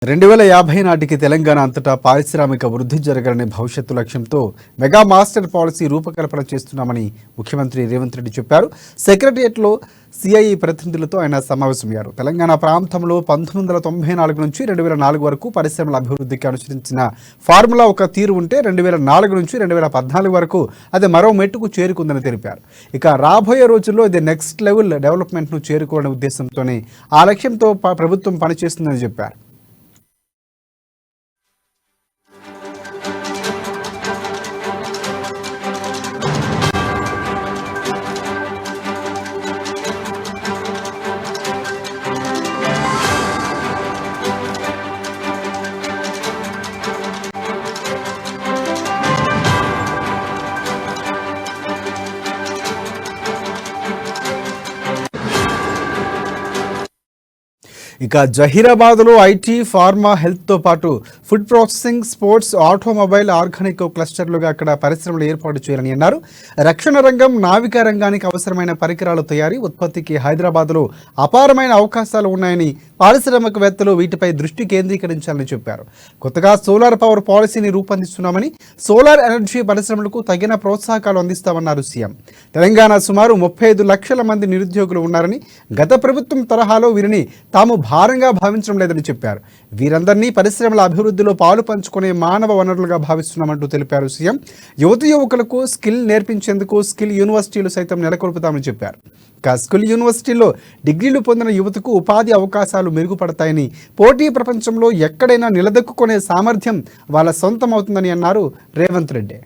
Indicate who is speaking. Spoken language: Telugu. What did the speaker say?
Speaker 1: 2050 నాటికి తెలంగాణ అంతటా పారిశ్రామిక వృద్ధి జరగాలనే భవిష్యత్తు లక్ష్యంతో మెగా మాస్టర్ పాలసీ రూపకల్పన చేస్తున్నామని ముఖ్యమంత్రి రేవంత్ రెడ్డి చెప్పారు. సెక్రటరియట్లో సిఐఈ ప్రతినిధులతో ఆయన సమావేశమయ్యారు. తెలంగాణ ప్రాంతంలో 1994 నుంచి 2004 వరకు పరిశ్రమల అభివృద్ధికి అనుసరించిన ఫార్ములా ఒక తీరు ఉంటే 2004 నుంచి 2014 వరకు అది మరో మెట్టుకు చేరుకుందని తెలిపారు. ఇక రాబోయే రోజుల్లో ఇది నెక్స్ట్ లెవెల్ డెవలప్మెంట్ను చేరుకోవాలనే ఉద్దేశంతోనే ఆ లక్ష్యంతో ప్రభుత్వం పనిచేస్తుందని చెప్పారు. ఇక జహీరాబాద్లో ఐటీ, ఫార్మా, హెల్త్తో పాటు food processing, sports, automobile, organic క్లస్టర్లుగా అక్కడ పరిశ్రమలు ఏర్పాటు చేయాలని అన్నారు. రక్షణ రంగం, నావికా రంగానికి అవసరమైన పరికరాల తయారీ, ఉత్పత్తికి హైదరాబాద్లో అపారమైన అవకాశాలు ఉన్నాయని పారిశ్రామికవేత్తలు వీటిపై దృష్టి కేంద్రీకరించాలని చెప్పారు. కొత్తగా సోలార్ పవర్ పాలసీని రూపొందిస్తున్నామని, సోలార్ ఎనర్జీ పరిశ్రమలకు తగిన ప్రోత్సాహకాలు అందిస్తామన్నారు సీఎం. తెలంగాణ సుమారు 35 లక్షల మంది నిరుద్యోగులు ఉన్నారని, గత ప్రభుత్వం తరహాలో వీరిని తాము భారంగా భావించడం లేదని చెప్పారు. వీరందరినీ పరిశ్రమల అభివృద్ధిలో పాలు పంచుకునే మానవ వనరులుగా భావిస్తున్నామంటూ తెలిపారు సీఎం. యువకులకు స్కిల్ నేర్పించేందుకు స్కిల్ యూనివర్సిటీలు సైతం నెలకొల్పుతామని చెప్పారు. ఇక స్కిల్ యూనివర్సిటీల్లో డిగ్రీలు పొందిన యువతకు ఉపాధి అవకాశాలు మెరుగుపడతాయని, పోటీ ప్రపంచంలో ఎక్కడైనా నిలదొక్కునే సామర్థ్యం వాళ్ళ సొంతం అవుతుందని అన్నారు రేవంత్ రెడ్డి.